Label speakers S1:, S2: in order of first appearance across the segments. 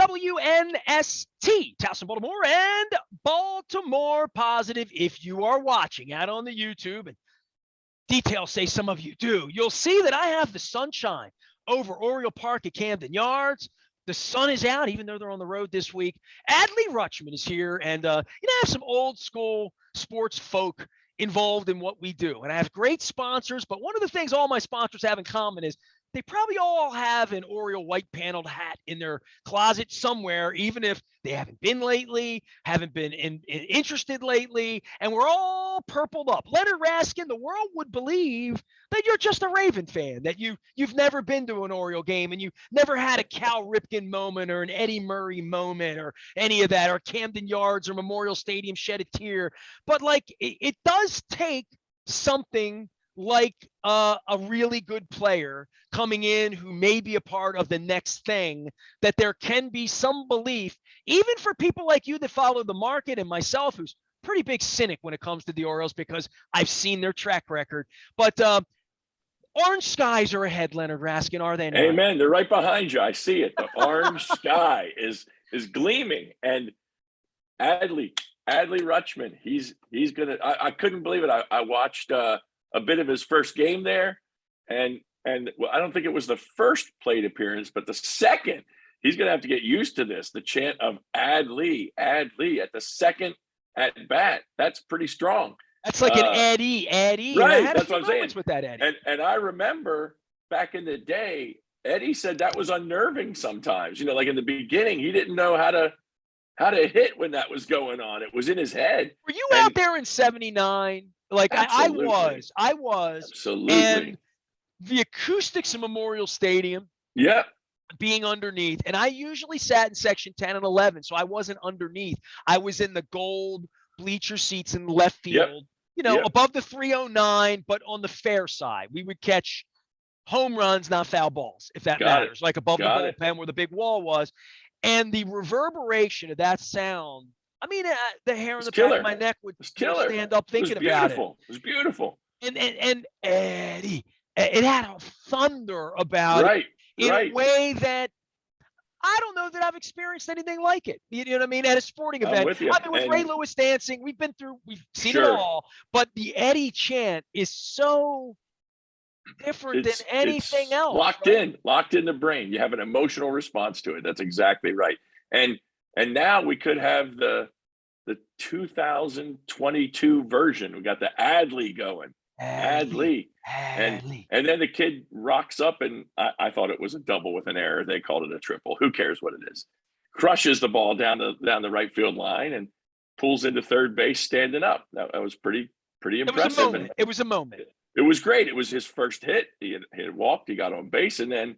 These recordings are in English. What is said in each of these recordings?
S1: WNST, Towson, Baltimore, and Baltimore Positive. If you are watching out on the YouTube, and details say some of you do, you'll see that I have the sunshine over Oriole Park at Camden Yards. The sun is out, even though they're on the road this week. Adley Rutschman is here, and I have some old school sports folk involved in what we do. And I have great sponsors, but one of the things all my sponsors have in common is they probably all have an Oriole white paneled hat in their closet somewhere, even if they haven't been lately, haven't been interested lately, and we're all purpled up. Leonard Raskin, the world would believe that you're just a Raven fan, that you've never been to an Oriole game and you never had a Cal Ripken moment or an Eddie Murray moment or any of that, or Camden Yards or Memorial Stadium shed a tear. But like it does take something like a really good player coming in who may be a part of the next thing, that there can be some belief, even for people like you that follow the market and myself, who's pretty big cynic when it comes to the Orioles because I've seen their track record. But orange skies are ahead, Leonard Raskin, are they not?
S2: Amen. They're right behind you. I see it. The orange sky is gleaming. And Adley Rutschman, he's gonna. I couldn't believe it. I watched a bit of his first game there, and well, I don't think it was the first plate appearance, but the second. He's going to have to get used to this. The chant of Adley at the second at bat. That's pretty strong.
S1: That's like an Eddie.
S2: Right. That's what I'm saying.
S1: With that Eddie.
S2: And I remember back in the day, Eddie said that was unnerving sometimes. You know, like in the beginning, he didn't know how to hit when that was going on. It was in his head.
S1: Were you out there in '79? Like I was.
S2: Absolutely.
S1: And the acoustics of Memorial Stadium.
S2: Yeah.
S1: Being underneath, and I usually sat in section 10 and 11, so I wasn't underneath. I was in the gold bleacher seats in left field, above the 309, but on the fair side. We would catch home runs, not foul balls, if that matters, like above the bullpen where the big wall was. And the reverberation of that sound, I mean, the hair on the back of my neck would stand up thinking about it.
S2: It was beautiful.
S1: And Eddie, it had a thunder about it. In a way that I don't know that I've experienced anything like it. You know what I mean? At a sporting event. With Ray Lewis dancing, we've seen it all. But the Eddie chant is so different than anything else.
S2: Locked in the brain. You have an emotional response to it. That's exactly right. And now we could have the 2022 version. We got the Adley going. Adley. And then the kid rocks up, and I thought it was a double with an error. They called it a triple. Who cares what it is? Crushes the ball down the right field line and pulls into third base standing up. That was pretty impressive.
S1: It was a moment.
S2: It was great. It was his first hit. He had walked. He got on base, and then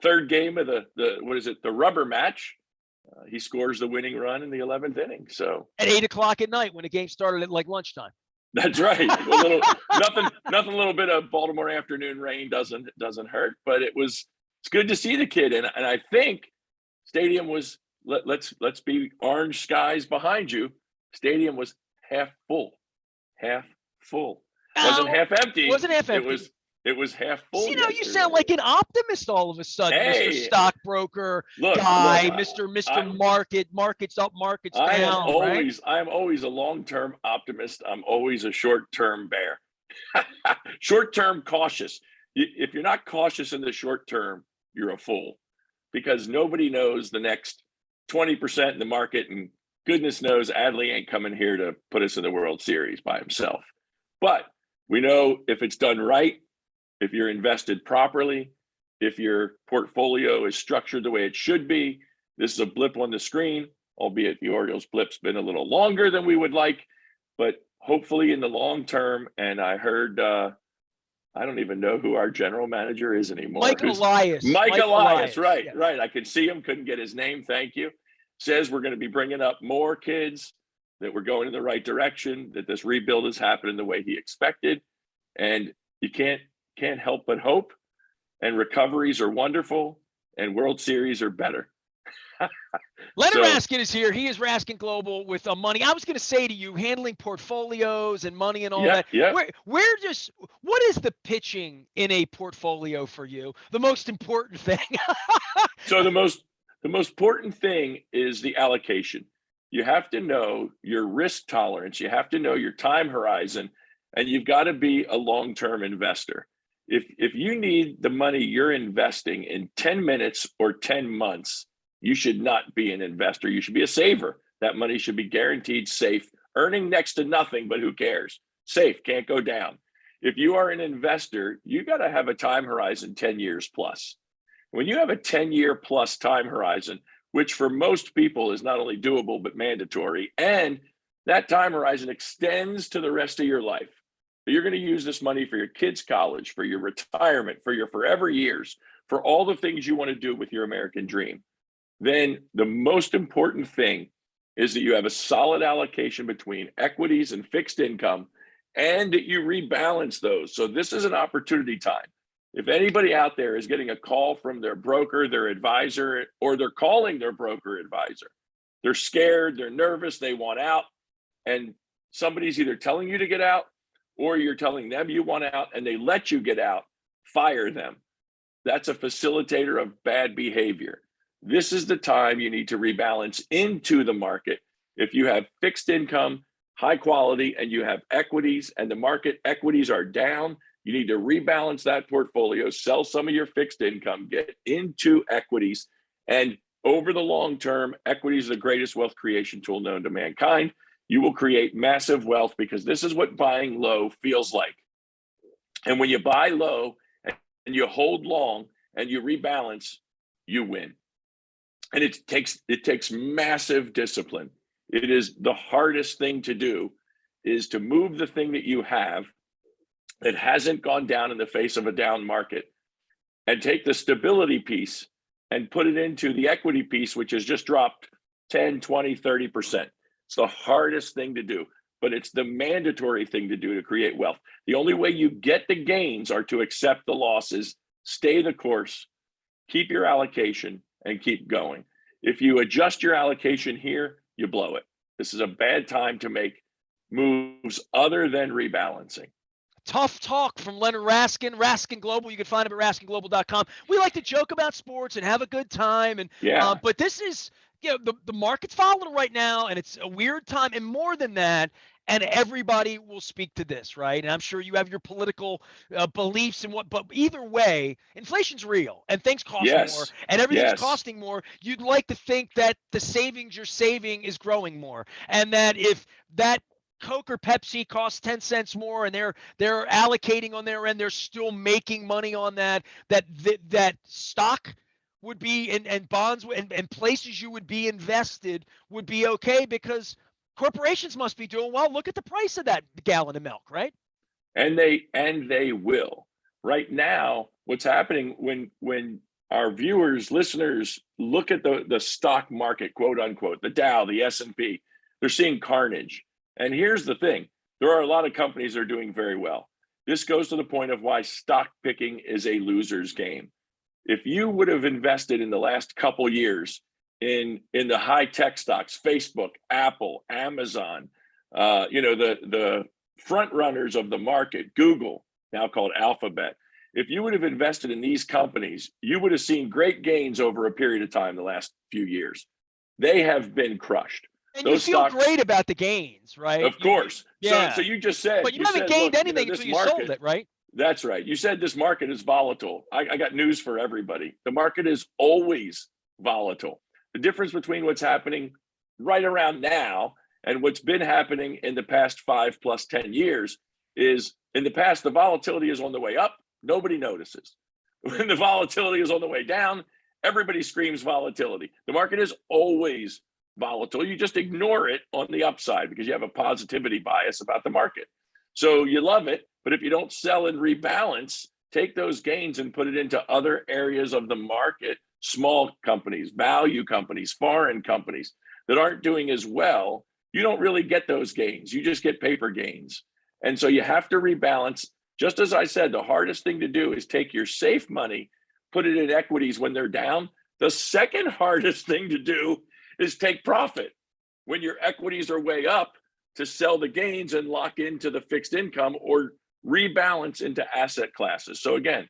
S2: third game of the rubber match. He scores the winning run in the 11th inning. So
S1: at 8:00 at night when the game started at like lunchtime.
S2: That's right. Nothing. A little bit of Baltimore afternoon rain doesn't hurt. But it's good to see the kid, and I think stadium was let's be orange skies behind you. Stadium was half full. Wasn't half empty. It was half full.
S1: You know, you sound like an optimist all of a sudden, Mr. Stockbroker guy, Mr. Markets up, markets down.
S2: I'm always a long-term optimist. I'm always a short-term bear. Short-term cautious. If you're not cautious in the short term, you're a fool, because nobody knows the next 20% in the market, and goodness knows Adley ain't coming here to put us in the World Series by himself. But we know if it's done right, if you're invested properly, if your portfolio is structured the way it should be, this is a blip on the screen, albeit the Orioles blip's been a little longer than we would like, but hopefully in the long term. And I heard, I don't even know who our general manager is anymore.
S1: Mike Elias.
S2: Right, yes. Right. I could see him, couldn't get his name. Thank you. Says we're going to be bringing up more kids, that we're going in the right direction, that this rebuild is happening the way he expected. And you can't help but hope, and recoveries are wonderful, and World Series are better.
S1: Leonard Raskin is here. He is Raskin Global with money. I was going to say to you, handling portfolios and money and all that.
S2: Yeah.
S1: What is the pitching in a portfolio for you? The most important thing.
S2: So the The most important thing is the allocation. You have to know your risk tolerance. You have to know your time horizon, and you've got to be a long-term investor. If you need the money you're investing in 10 minutes or 10 months, you should not be an investor. You should be a saver. That money should be guaranteed safe, earning next to nothing, but who cares? Safe, can't go down. If you are an investor, you got to have a time horizon 10 years plus. When you have a 10-year plus time horizon, which for most people is not only doable, but mandatory, and that time horizon extends to the rest of your life. You're going to use this money for your kids' college, for your retirement, for your forever years, for all the things you want to do with your American dream. Then the most important thing is that you have a solid allocation between equities and fixed income, and that you rebalance those. So this is an opportunity time. If anybody out there is getting a call from their broker, their advisor, or they're calling their broker advisor, they're scared, they're nervous, they want out, and somebody's either telling you to get out or you're telling them you want out and they let you get out, fire them. That's a facilitator of bad behavior. This is the time you need to rebalance into the market. If you have fixed income, high quality, and you have equities and the market equities are down, you need to rebalance that portfolio, sell some of your fixed income, get into equities. And over the long term, equities are the greatest wealth creation tool known to mankind. You will create massive wealth because this is what buying low feels like. And when you buy low and you hold long and you rebalance, you win. And it takes massive discipline. It is the hardest thing to do, is to move the thing that you have that hasn't gone down in the face of a down market and take the stability piece and put it into the equity piece, which has just dropped 10, 20, 30%. It's the hardest thing to do, but it's the mandatory thing to do to create wealth. The only way you get the gains are to accept the losses, stay the course, keep your allocation, and keep going. If you adjust your allocation here, you blow it. This is a bad time to make moves other than rebalancing.
S1: Tough talk from Leonard Raskin, Raskin Global. You can find him at raskinglobal.com. We like to joke about sports and have a good time. And
S2: Yeah.
S1: but this is, the market's volatile right now, and it's a weird time. And more than that, and everybody will speak to this, right? And I'm sure you have your political beliefs and what, but either way, inflation's real and things cost more
S2: Yes.
S1: and everything's
S2: Yes.
S1: costing more. You'd like to think that the savings you're saving is growing more, and that if that Coke or Pepsi costs 10 cents more and they're allocating on their end, they're still making money on that stock would be, and bonds and places you would be invested would be okay, because corporations must be doing well. Look at the price of that gallon of milk, right?
S2: And they will. Right now, what's happening when our viewers, listeners look at the stock market, quote unquote, the Dow, the S&P, they're seeing carnage. And here's the thing, there are a lot of companies that are doing very well. This goes to the point of why stock picking is a loser's game. If you would have invested in the last couple years in the high tech stocks, Facebook, Apple, Amazon, the front runners of the market, Google, now called Alphabet, if you would have invested in these companies, you would have seen great gains over a period of time the last few years. They have been crushed.
S1: And
S2: Those
S1: you feel
S2: stocks,
S1: great about the gains, right?
S2: of course.
S1: Yeah.
S2: So you just said,
S1: But you haven't gained anything until you sold it, right?
S2: That's right. You said this market is volatile. I got news for everybody. The market is always volatile. The difference between what's happening right around now and what's been happening in the past 5 plus 10 years is, in the past, the volatility is on the way up. Nobody notices. When the volatility is on the way down, everybody screams volatility. The market is always volatile. You just ignore it on the upside because you have a positivity bias about the market. So you love it, but if you don't sell and rebalance, take those gains and put it into other areas of the market, small companies, value companies, foreign companies that aren't doing as well, you don't really get those gains. You just get paper gains. And so you have to rebalance. Just as I said, the hardest thing to do is take your safe money, put it in equities when they're down. The second hardest thing to do is take profit when your equities are way up, to sell the gains and lock into the fixed income or rebalance into asset classes. So again,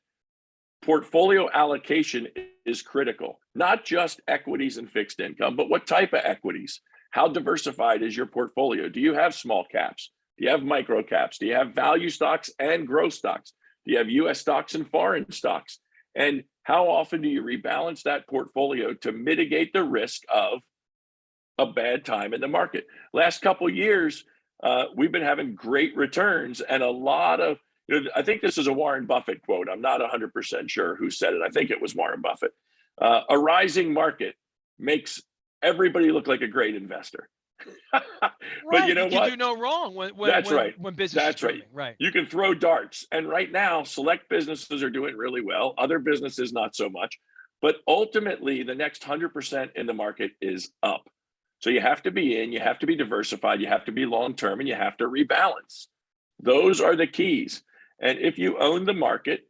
S2: portfolio allocation is critical, not just equities and fixed income, but what type of equities? How diversified is your portfolio? Do you have small caps? Do you have micro caps? Do you have value stocks and growth stocks? Do you have US stocks and foreign stocks? And how often do you rebalance that portfolio to mitigate the risk of a bad time in the market? Last couple of years, we've been having great returns, and a lot of, I think this is a Warren Buffett quote. I'm not 100% sure who said it. I think it was Warren Buffett. A rising market makes everybody look like a great investor. But you know what?
S1: You do no wrong when business
S2: That's
S1: is booming. Right.
S2: You can throw darts. And right now, select businesses are doing really well. Other businesses, not so much. But ultimately, the next 100% in the market is up. So you have to be in, you have to be diversified, you have to be long-term, and you have to rebalance. Those are the keys. And if you own the market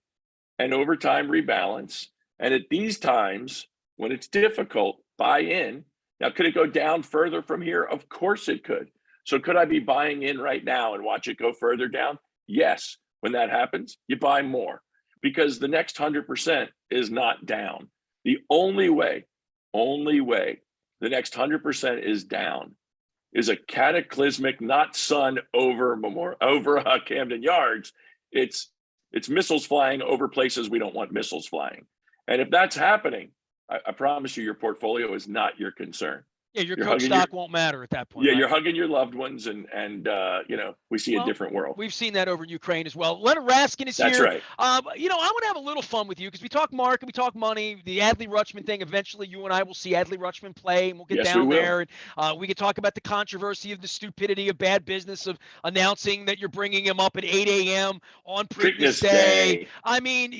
S2: and over time rebalance, and at these times when it's difficult, buy in. Now, could it go down further from here? Of course it could. So could I be buying in right now and watch it go further down? Yes. When that happens, you buy more because the next 100% is not down. The only way the next 100% is down is a cataclysmic, not sun over Camden Yards. It's missiles flying over places we don't want missiles flying. And if that's happening, I promise you, your portfolio is not your concern.
S1: Yeah, your coach stock won't matter at that point.
S2: Yeah,
S1: right?
S2: You're hugging your loved ones, and we see a different world.
S1: We've seen that over in Ukraine as well. Leonard Raskin is
S2: That's
S1: here.
S2: Right.
S1: I want to have a little fun with you because we talk market, we talk money, the Adley Rutschman thing. Eventually, you and I will see Adley Rutschman play, and we'll get down there. And we can talk about the controversy of the stupidity of bad business of announcing that you're bringing him up at 8 a.m. on Preakness Day. I mean,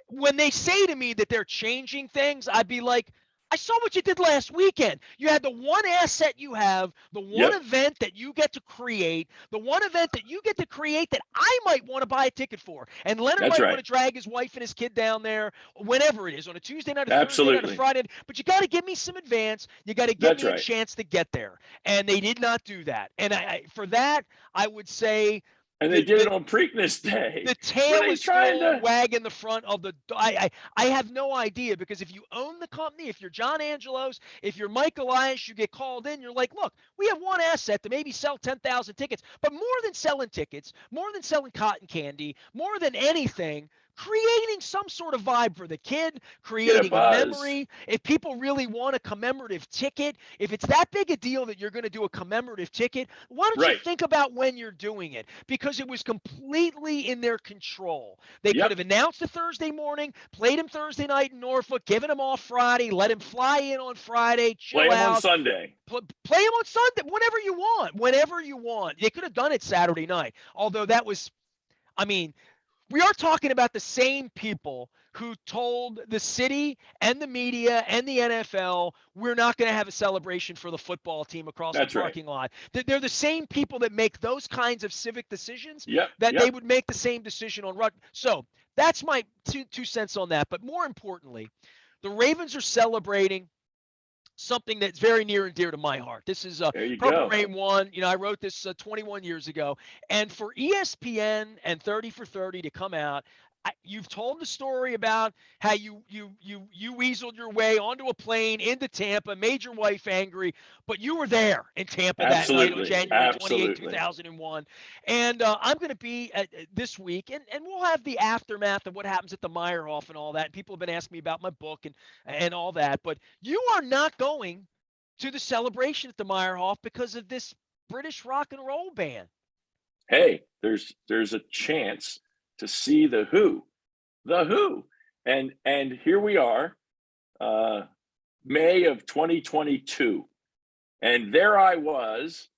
S1: when they say to me that they're changing things, I'd be like, I saw what you did last weekend. You had the one asset you have, the one event that you get to create, the one event that you get to create that I might want to buy a ticket for. And Leonard might want to drag his wife and his kid down there, whenever it is, on a Tuesday night, a Thursday night, a Friday night. But you got to give me some advance. You got to give me a chance to get there. And they did not do that. And for that, I would say,
S2: and they did it on Preakness Day.
S1: The tail is still wagging the front of the. I have no idea, because if you own the company, if you're John Angelos, if you're Mike Elias, you get called in. You're like, look, we have one asset to maybe sell 10,000 tickets, but more than selling tickets, more than selling cotton candy, more than anything, creating some sort of vibe for the kid, creating a memory. If people really want a commemorative ticket, if it's that big a deal that you're going to do a commemorative ticket, why don't you think about when you're doing it? Because it was completely in their control. They could have announced it Thursday morning, played him Thursday night in Norfolk, given him off Friday, let him fly in on Friday, chill out.
S2: Play him on Sunday.
S1: Play him on Sunday, whenever you want. They could have done it Saturday night, although that was, we are talking about the same people who told the city and the media and the NFL, we're not going to have a celebration for the football team across the parking lot. They're the same people that make those kinds of civic decisions, they would make the same decision on rugby. So that's my two cents on that. But more importantly, the Ravens are celebrating something that's very near and dear to my heart. This is Purple Rain 1. I wrote this 21 years ago. And for ESPN and 30 for 30 to come out, you've told the story about how you weaseled your way onto a plane into Tampa, made your wife angry, but you were there in Tampa that night on January 28, 2001. And I'm going to be this week, and we'll have the aftermath of what happens at the Meyerhoff and all that. People have been asking me about my book and all that, but you are not going to the celebration at the Meyerhoff because of this British rock and roll band.
S2: Hey, there's a chance to see the Who, and here we are, May of 2022, and there I was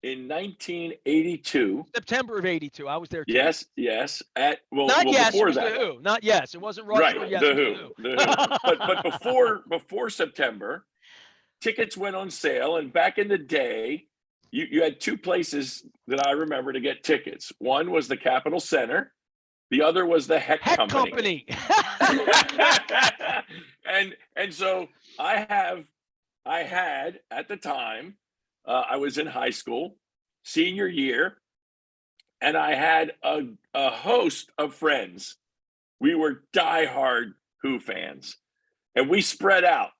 S2: in 1982,
S1: September of 82. I was there too.
S2: Yes.
S1: Before that, the Who. Not yes, it wasn't Rush.
S2: Right, yes, the Who. But before September, tickets went on sale, and back in the day, you had two places that I remember to get tickets. One was the Capitol Center. The other was the Heck Company. and so I had at the time, I was in high school, senior year, and I had a host of friends We were diehard Who fans, and we spread out.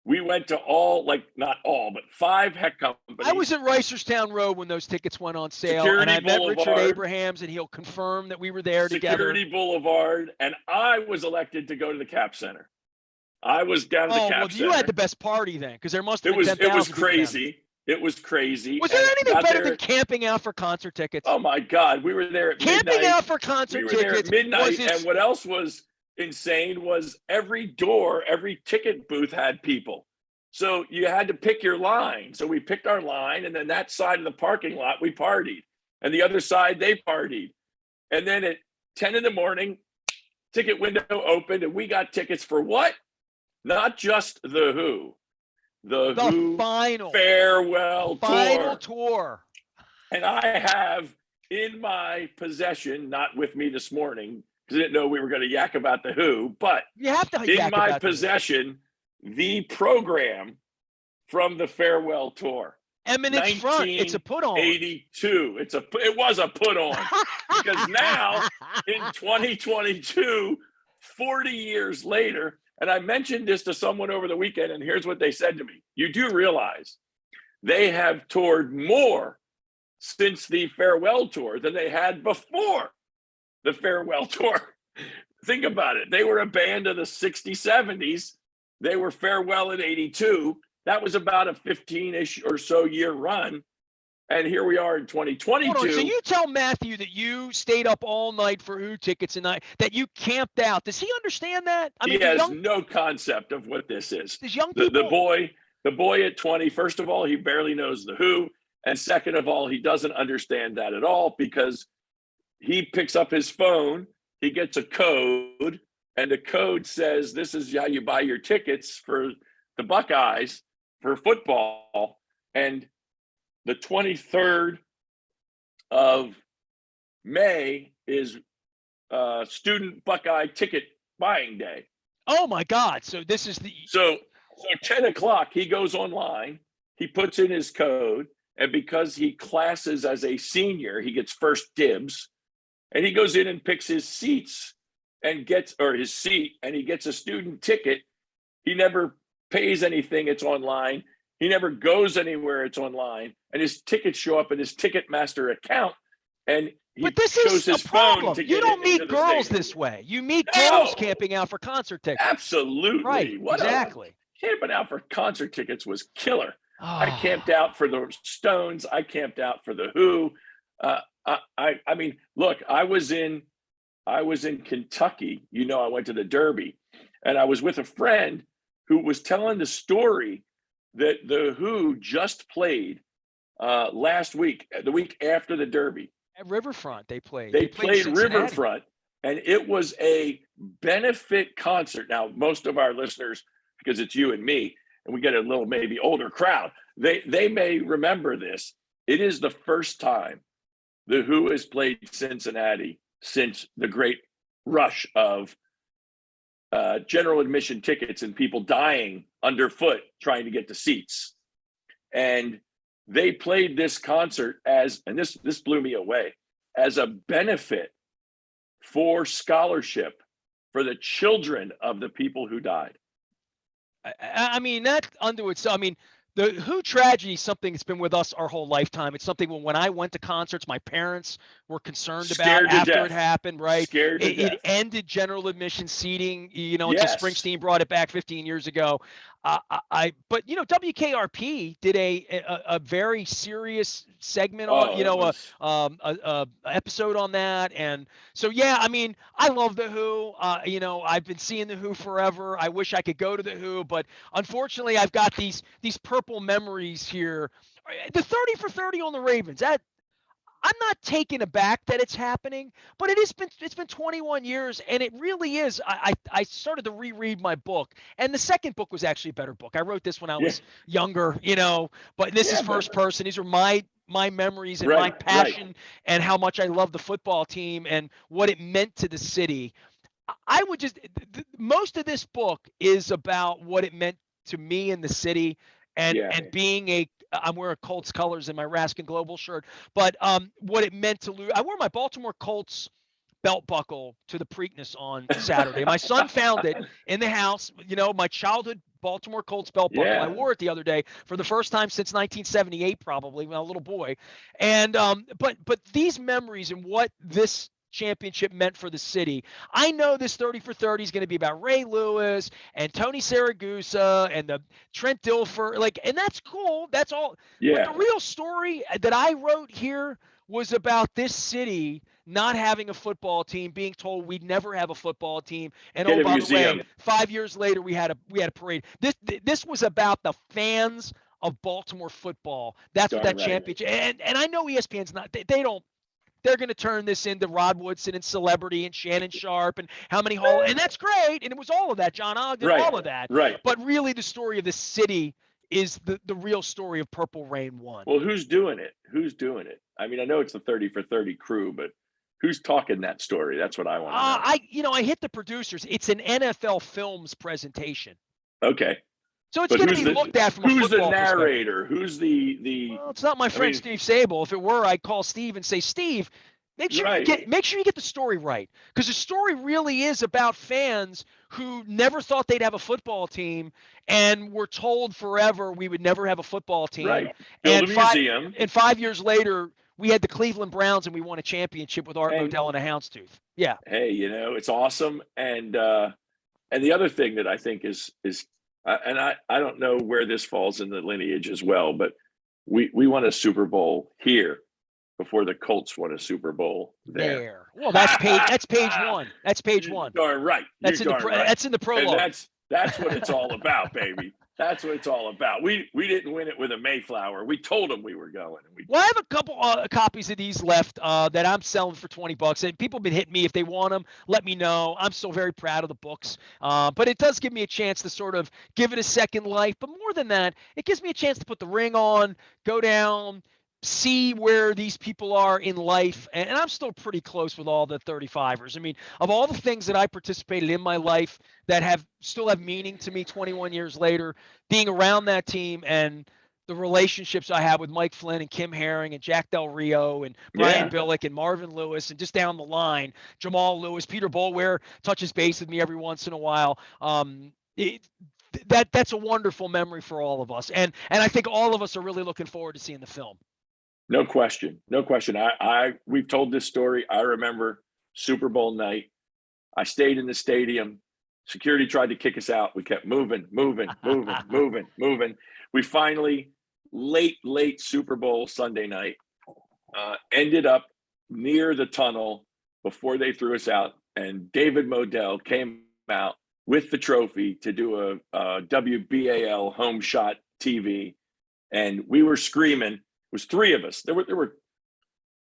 S2: We went to all, like not all, but 5 heck companies.
S1: I was at Reisterstown Road when those tickets went on sale,
S2: Security
S1: and I met Richard
S2: Boulevard.
S1: Abrahams, and he'll confirm that we were there
S2: Security
S1: together.
S2: Boulevard, and I was elected to go to the Cap Center. I was down at the Cap Center.
S1: You had the best party then, because there must have been 10,000
S2: It was crazy. It was crazy.
S1: Was there anything better than camping out for concert tickets?
S2: Oh my God, we were there at midnight.
S1: Camping out for concert tickets.
S2: We were there at midnight, and what else was insane was every door, every ticket booth had people. So you had to pick your line. So we picked our line, and then that side of the parking lot, we partied. And the other side, they partied. And then at 10 in the morning, ticket window opened, and we got tickets for what? Not just the Who. The Who
S1: final
S2: farewell
S1: tour.
S2: And I have in my possession, not with me this morning, because I didn't know we were going to yak about the Who, but
S1: you have to
S2: in my possession, the program from the farewell tour.
S1: Eminence Front. It's a put on.
S2: 82. It was a put on. Because now in 2022, 40 years later, and I mentioned this to someone over the weekend, and here's what they said to me. You do realize they have toured more since the farewell tour than they had before the farewell tour. Think about it. They were a band of the 60s, 70s. They were farewell in 82. That was about a 15-ish or so year run. And here we are in 2022.
S1: Hold on, so you tell Matthew that you stayed up all night for Who tickets and that you camped out. Does he understand that?
S2: I mean, he has no concept of what this is.
S1: Does young people...
S2: The boy at 20, first of all, he barely knows the Who. And second of all, he doesn't understand that at all, because he picks up his phone, he gets a code, and the code says, this is how you buy your tickets for the Buckeyes for football. And the 23rd of May is student Buckeye ticket buying day.
S1: Oh my God. So this is
S2: so 10 o'clock, he goes online, he puts in his code, and because he classes as a senior, he gets first dibs, and he goes in and picks his seats and his seat, and he gets a student ticket. He never pays anything. It's online. He never goes anywhere. It's online, and his tickets show up in his Ticketmaster account, and he shows his phone to get.
S1: You don't meet girls this way. You meet girls camping out for concert tickets.
S2: Absolutely.
S1: Right. Exactly.
S2: Camping out for concert tickets was killer. I camped out for the Stones. I camped out for the Who. I mean, look, I was in Kentucky. I went to the Derby, and I was with a friend who was telling the story that the Who just played last week, the week after the Derby.
S1: At Riverfront, they played.
S2: They played Riverfront, and it was a benefit concert. Now, most of our listeners, because it's you and me, and we get a little maybe older crowd, they may remember this. It is the first time the Who has played Cincinnati since the great rush of general admission tickets and people dying underfoot trying to get to seats. And they played this concert and this blew me away, as a benefit for scholarship for the children of the people who died.
S1: I mean, that unto itself. I mean, the Who tragedy is something that's been with us our whole lifetime. It's something when I went to concerts, my parents were concerned about after it happened, right? It ended general admission seating, until Springsteen brought it back 15 years ago. But WKRP did a very serious segment on, episode on that. And so, yeah, I mean, I love the Who. I've been seeing the Who forever. I wish I could go to the Who, but unfortunately, I've got these purple memories here. The 30 for 30 on the Ravens. I'm not taken aback that it's happening, but it's been 21 years, and it really is. I started to reread my book, and the second book was actually a better book. I wrote this when I was younger, but this is first person. These are my memories and my passion and how much I love the football team and what it meant to the city. I would most of this book is about what it meant to me in the city and being I'm wearing Colts colors in my Raskin Global shirt, but what it meant to lose. I wore my Baltimore Colts belt buckle to the Preakness on Saturday. My son found it in the house, my childhood Baltimore Colts belt buckle. I
S2: Yeah.
S1: wore it the other day for the first time since 1978, probably when I was a little boy. And but these memories and what this championship meant for the city. I know this 30 for 30 is going to be about Ray Lewis and Tony Saragusa and the Trent Dilfer, and that's cool. That's all. But
S2: Yeah.
S1: the real story that I wrote here was about this city not having a football team, being told we'd never have a football team, and
S2: Get
S1: oh,
S2: a
S1: by the way,
S2: museum.
S1: 5 years later we had a parade. This was about the fans of Baltimore football. That's what
S2: Darn
S1: that
S2: right.
S1: championship. And I know ESPN's not. They don't. They're going to turn this into Rod Woodson and Celebrity and Shannon Sharp and how many Hall, and that's great. And it was all of that, John Ogden,
S2: Right.
S1: all of that.
S2: Right.
S1: But really, the story of the city is the real story of Purple Rain 1.
S2: Well, who's doing it? Who's doing it? I mean, I know it's the 30 for 30 crew, but who's talking that story? That's what I want to know.
S1: I hit the producers. It's an NFL Films presentation.
S2: Okay.
S1: So it's going to be looked at from a
S2: football
S1: football perspective.
S2: Who's the narrator? Who's the?
S1: Well, it's not my friend Steve Sable. If it were, I'd call Steve and say, Steve, make sure you get the story right, because the story really is about fans who never thought they'd have a football team and were told forever we would never have a football team.
S2: Right. Build a museum.
S1: And 5 years later, we had the Cleveland Browns and we won a championship with Art Modell and a houndstooth. Yeah.
S2: Hey, it's awesome. And the other thing that I think is and I don't know where this falls in the lineage as well, but we won a Super Bowl here before the Colts won a Super Bowl there.
S1: Well, that's page one. That's page one.
S2: Darn right.
S1: That's in the prologue.
S2: And that's what it's all about, baby. That's what it's all about. We didn't win it with a Mayflower. We told them we were going.
S1: Well, I have a couple copies of these left that I'm selling for $20. And people have been hitting me. If they want them, let me know. I'm still very proud of the books. But it does give me a chance to sort of give it a second life. But more than that, it gives me a chance to put the ring on, go down, see where these people are in life. And I'm still pretty close with all the 35ers. I mean, of all the things that I participated in my life that still have meaning to me 21 years later, being around that team and the relationships I have with Mike Flynn and Kim Herring and Jack Del Rio and Brian Billick and Marvin Lewis and just down the line, Jamal Lewis, Peter Boulware touches base with me every once in a while. That's a wonderful memory for all of us. And I think all of us are really looking forward to seeing the film.
S2: No question. We've told this story. I remember Super Bowl night. I stayed in the stadium. Security tried to kick us out. We kept moving. We finally, late Super Bowl Sunday night, ended up near the tunnel before they threw us out. And David Modell came out with the trophy to do a WBAL home shot TV. And we were screaming. It was three of us. There were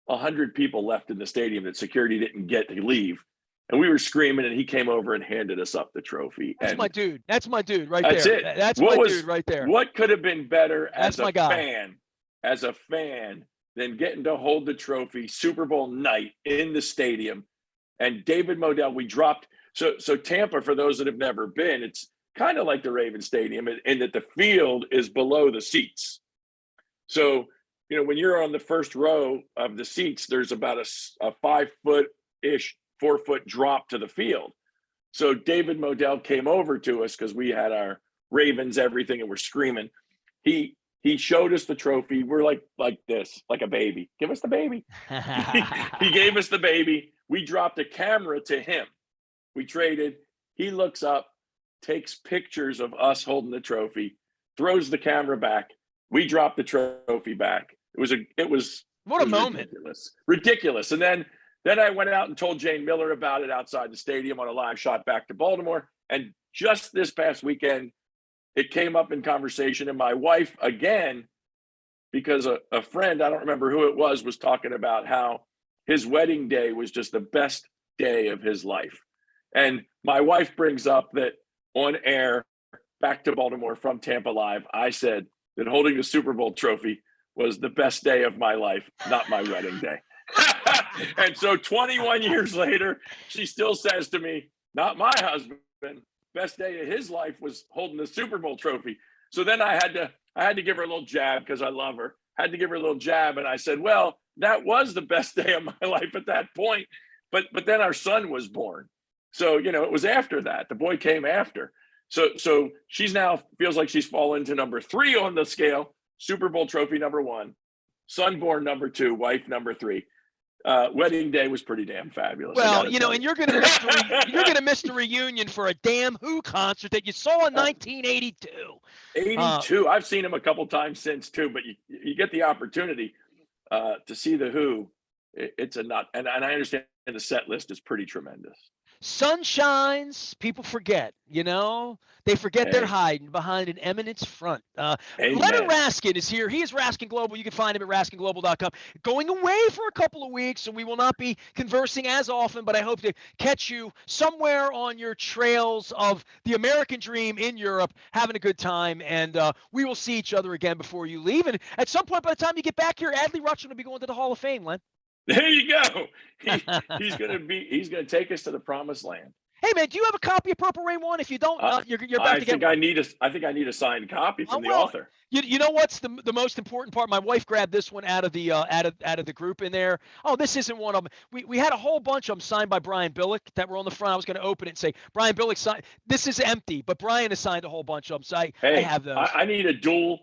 S2: 100 people left in the stadium that security didn't get to leave. And we were screaming, and he came over and handed us up the trophy.
S1: That's my dude. That's my dude right
S2: that's
S1: there.
S2: It.
S1: That's my dude right there.
S2: What could have been better
S1: as a
S2: fan than getting to hold the trophy Super Bowl night in the stadium? And David Modell, we dropped. So Tampa, for those that have never been, it's kind of like the Raven Stadium in that the field is below the seats. So, when you're on the first row of the seats, there's about a 5-foot-ish, 4-foot drop to the field. So David Modell came over to us because we had our Ravens, everything, and we're screaming. He showed us the trophy. We're like this, like a baby. Give us the baby. He gave us the baby. We dropped a camera to him. We traded. He looks up, takes pictures of us holding the trophy, throws the camera back. We dropped the trophy back. It was
S1: what a moment.
S2: Ridiculous. And then I went out and told Jane Miller about it outside the stadium on a live shot back to Baltimore. And just this past weekend, it came up in conversation. And my wife, again, because a friend, I don't remember who it was talking about how his wedding day was just the best day of his life. And my wife brings up that on air, back to Baltimore from Tampa Live, I said that holding the Super Bowl trophy was the best day of my life, not my wedding day. And so 21 years later, she still says to me, not my husband, best day of his life was holding the Super Bowl trophy. So then I had to give her a little jab because I love her. Had to give her a little jab. And I said, well, that was the best day of my life at that point. but then our son was born. So, it was after that. The boy came after. So she's now feels like she's fallen to number 3 on the scale. Super Bowl trophy number 1, son born number 2, wife number 3. Wedding day was pretty damn fabulous.
S1: Well, and you're going to miss the reunion for a Damn Who concert that you saw in 1982.
S2: 82. I've seen him a couple times since too, but you get the opportunity to see the Who. It's a nut, and I understand the set list is pretty tremendous.
S1: Sun shines, people forget, they forget they're hiding behind an eminence front. Leonard Raskin is here. He is Raskin Global. You can find him at raskinglobal.com. Going away for a couple of weeks, so we will not be conversing as often, but I hope to catch you somewhere on your trails of the American dream in Europe, having a good time, and we will see each other again before you leave. And at some point, by the time you get back here, Adley Rutschman will be going to the Hall of Fame, Len.
S2: There you go. He's gonna take us to the promised land.
S1: Hey man, do you have a copy of Purple Rain 1? If you don't, you're about to get one.
S2: I think I need a signed copy from the
S1: well,
S2: author.
S1: You know what's the most important part? My wife grabbed this one out of the out of the group in there. Oh, this isn't one of them. We had a whole bunch of them signed by Brian Billick that were on the front. I was going to open it and say Brian Billick signed. This is empty, but Brian has signed a whole bunch of them. So I have those.
S2: I need a dual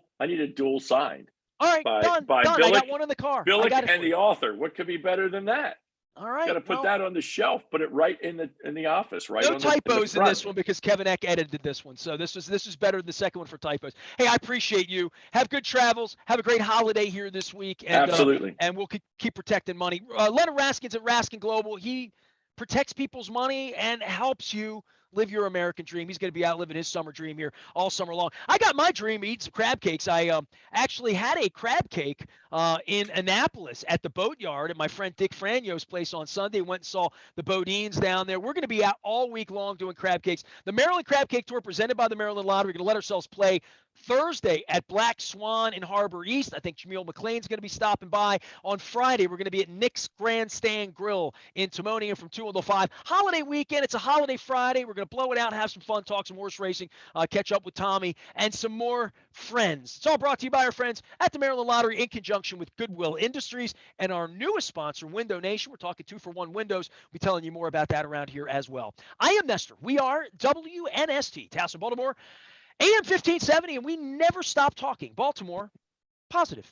S2: signed.
S1: All right, done.
S2: Billick,
S1: I got one in the car.
S2: Billick and the author. What could be better than that?
S1: All right.
S2: Got to put that on the shelf. Put it right in the office. Right.
S1: No typos in this one because Kevin Eck edited this one. So this is better than the second one for typos. Hey, I appreciate you. Have good travels. Have a great holiday here this week. And,
S2: absolutely.
S1: And we'll keep protecting money. Leonard Raskin's at Raskin Global. He protects people's money and helps you live your American dream. He's going to be out living his summer dream here all summer long. I got my dream, eat some crab cakes. I actually had a crab cake in Annapolis at the Boatyard at my friend Dick Franio's place on Sunday. Went and saw the Bodines down there. We're going to be out all week long doing crab cakes. The Maryland Crab Cake Tour presented by the Maryland Lottery. We're going to let ourselves play Thursday at Black Swan in Harbor East. I think Jameel McLean's going to be stopping by. On Friday, we're going to be at Nick's Grandstand Grill in Timonium from 2 until 5. Holiday weekend. It's a holiday Friday. We're going to blow it out, have some fun, talk some horse racing, catch up with Tommy, and some more friends. It's all brought to you by our friends at the Maryland Lottery in conjunction with Goodwill Industries and our newest sponsor, Window Nation. We're talking 2-for-1 windows. We'll be telling you more about that around here as well. I am Nestor. We are WNST, Towson, Baltimore. AM 1570, and we never stop talking. Baltimore, positive.